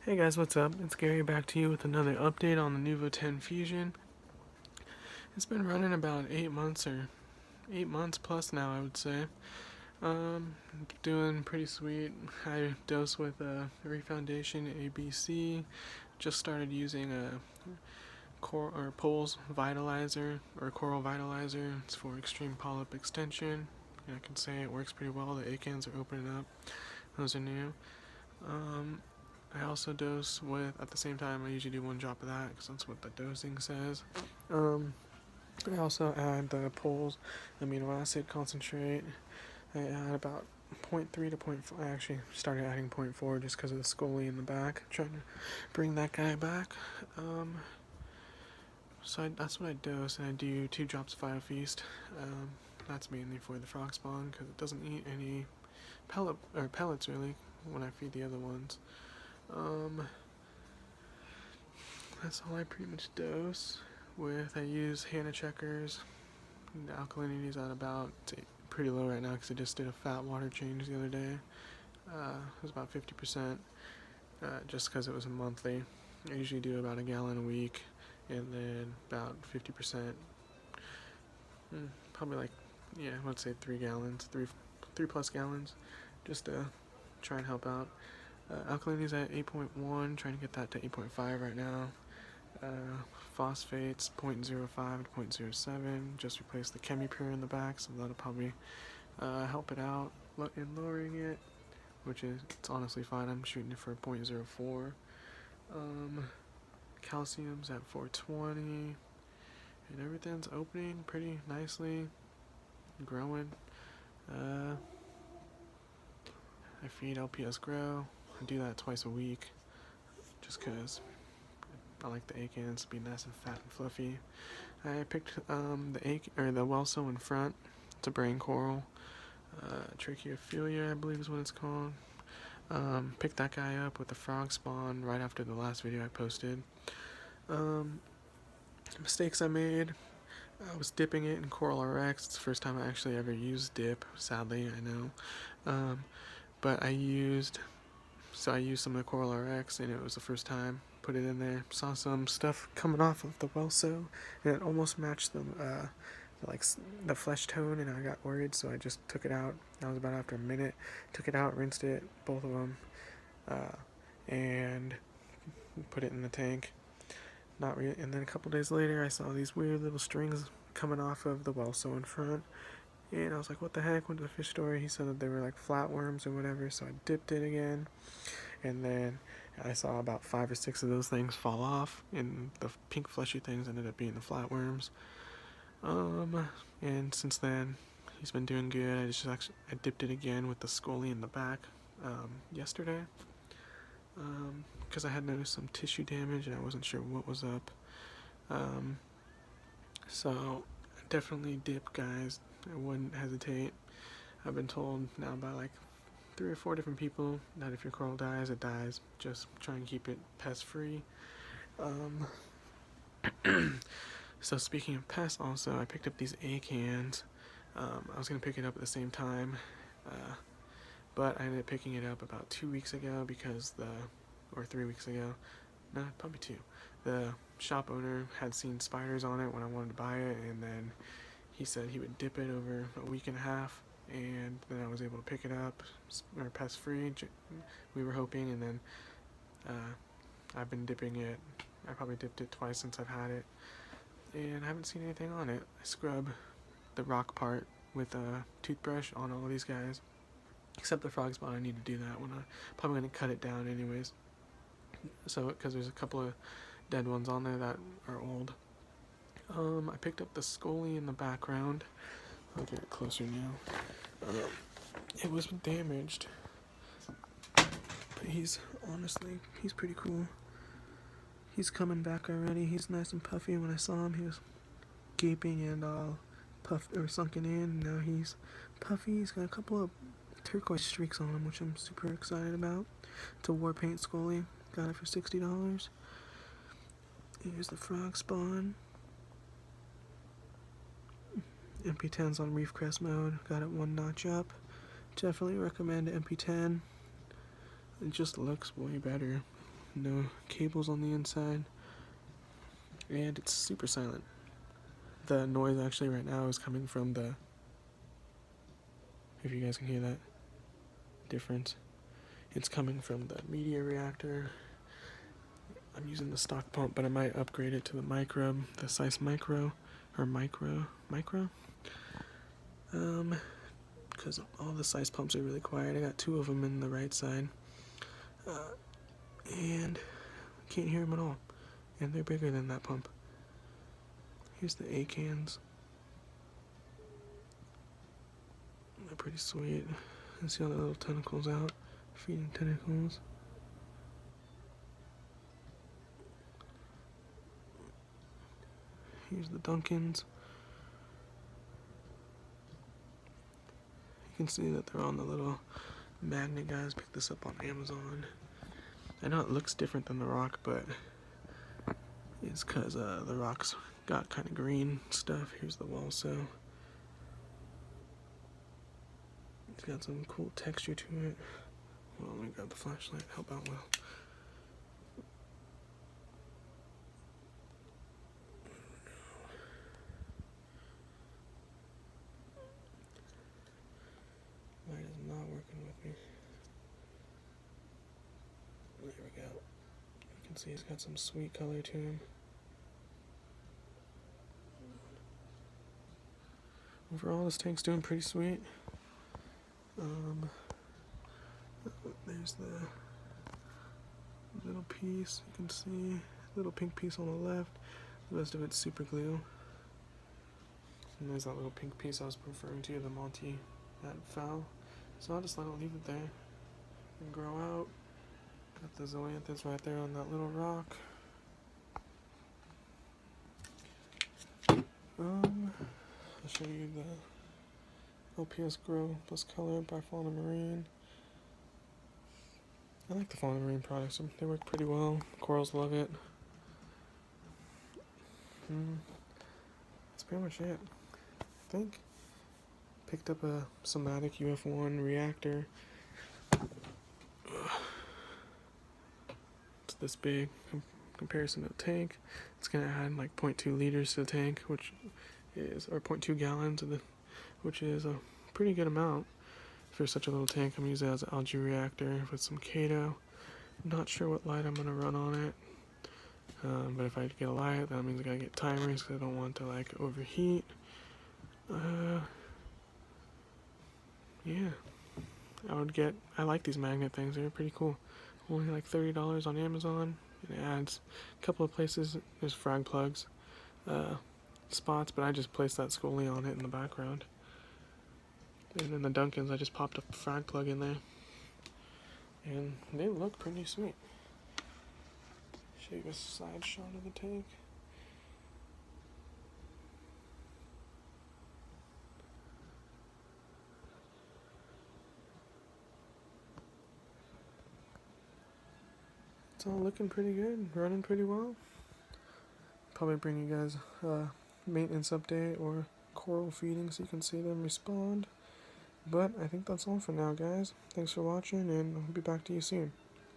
Hey guys, what's up? It's Gary back to you with another update on the Nuvo 10 Fusion. It's been running about 8 months or 8 months plus now, I would say. Doing pretty sweet. High dose with a Reef Foundation ABC. Just started using a Poles vitalizer or coral vitalizer. It's for extreme polyp extension. I can say it works pretty well. The acans are opening up. Those are new. I also dose with, at the same time, I usually do one drop of that because that's what the dosing says. I also add the Poles amino acid concentrate. I add about 0.3 to 0.5. I actually started adding 0.4 just because of the scoly in the back. Trying to bring that guy back. That's what I dose, and I do 2 drops of phytopheast. That's mainly for the frogspawn because it doesn't eat any pellets really when I feed the other ones. That's all I pretty much dose with. I use Xenia checkers. The alkalinity is at about pretty low right now because I just did a fat water change the other day. It was about 50%, just because it was a monthly. I usually do about a gallon a week, and then about 50%. Probably like, yeah, let's say 3 gallons, 3 plus gallons, just to try and help out. Alkalinity is at 8.1, trying to get that to 8.5 right now. Phosphates 0.05 to 0.07, just replaced the chemipure in the back, so that'll probably help it out in lowering it, which is, it's honestly fine. I'm shooting it for 0.04. Calcium's at 420, and everything's opening pretty nicely, growing. I feed LPS-grow+. I do that twice a week, just because I like the acans to be nice and fat and fluffy. I picked the Welso in front. It's a brain coral, Tracheophilia, I believe is what it's called. Picked that guy up with the frogspawn right after the last video I posted. Mistakes I made. I was dipping it in Coral RX. It's the first time I actually ever used dip. Sadly, I know. But I used some of the Coral RX, and it was the first time. Put it in there. Saw some stuff coming off of the Welso, and it almost matched the flesh tone, and I got worried, so I just took it out. That was about after a minute. Took it out, rinsed it, both of them, and put it in the tank. And then a couple days later, I saw these weird little strings coming off of the Welso in front, and I was like, what the heck? Went to the fish store. He said that they were like flatworms or whatever, so I dipped it again, and then I saw about 5 or 6 of those things fall off, and the pink fleshy things ended up being the flatworms. And since then, he's been doing good. I dipped it again with the scoly in the back yesterday, because I had noticed some tissue damage and I wasn't sure what was up. So definitely dip, guys. I wouldn't hesitate. I've been told now by like 3 or 4 different people that if your coral dies, it dies. Just try and keep it pest free. So speaking of pests, also I picked up these acans. I was gonna pick it up at the same time, but I ended up picking it up about 2 weeks ago or 3 weeks ago. No, probably 2. The shop owner had seen spiders on it when I wanted to buy it, and then he said he would dip it over a week and a half, and then I was able to pick it up, or pest free, we were hoping, and then I've been dipping it. I probably dipped it twice since I've had it, and I haven't seen anything on it. I scrub the rock part with a toothbrush on all of these guys, except the frogspawn. I need to do that when I'm probably going to cut it down anyways, so because there's a couple of dead ones on there that are old. I picked up the scoly in the background. I'll get it closer now. It was damaged, but he's pretty cool. He's coming back already. He's nice and puffy. When I saw him, he was gaping and all sunken in. Now he's puffy. He's got a couple of turquoise streaks on him, which I'm super excited about. It's a war paint scoly. Got it for $60. Here's the frogspawn. MP10's on reef crest mode. Got it 1 notch up. Definitely recommend MP10. It just looks way better. no cables on the inside, and it's super silent. The noise actually right now is coming from the, if you guys can hear that difference, it's coming from the media reactor. I'm using the stock pump, but I might upgrade it to the micro, the size micro, or micro, because all the size pumps are really quiet. I got 2 of them in the right side, and can't hear them at all, and they're bigger than that pump. Here's the acans. They're pretty sweet. You see all the little tentacles out, feeding tentacles. Here's the Duncans. You can see that they're on the little magnet, guys. Picked this up on Amazon. I know it looks different than the rock, but it's because the rock's got kind of green stuff. Here's the Welso. It's got some cool texture to it. Well, let me grab the flashlight. Help out Will. Light is not working with me. There we go. You can see he's got some sweet color to him. Overall, this tank's doing pretty sweet. There's the little piece, you can see, little pink piece on the left. The rest of it's super glue. And there's that little pink piece I was referring to, the Monty, that fell. So I'll just let it leave it there and grow out. Got the zoanthus right there on that little rock. I'll show you the LPS-grow+color by Fauna Marine. I like the Fauna Marine products. They work pretty well. Corals love it. That's pretty much it, I think. Picked up a somatic UF1 reactor. It's this big comparison to the tank. It's gonna add like 0.2 liters to the tank, which is, or 0.2 gallons of the, which is a pretty good amount for such a little tank. I'm using it as an algae reactor with some Kato. Not sure what light I'm gonna run on it, but if I get a light, that means I gotta get timers because I don't want to like overheat. Yeah, I like these magnet things. They're pretty cool. Only like $30 on Amazon. It adds a couple of places. There's frag plugs, spots, but I just placed that scoly on it in the background. And then the Duncans, I just popped a frag plug in there. And they look pretty sweet. Show you a side shot of the tank. It's all looking pretty good, running pretty well. Probably bring you guys a maintenance update or coral feeding so you can see them respond. But I think that's all for now, guys. Thanks for watching, and I'll be back to you soon.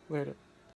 Later.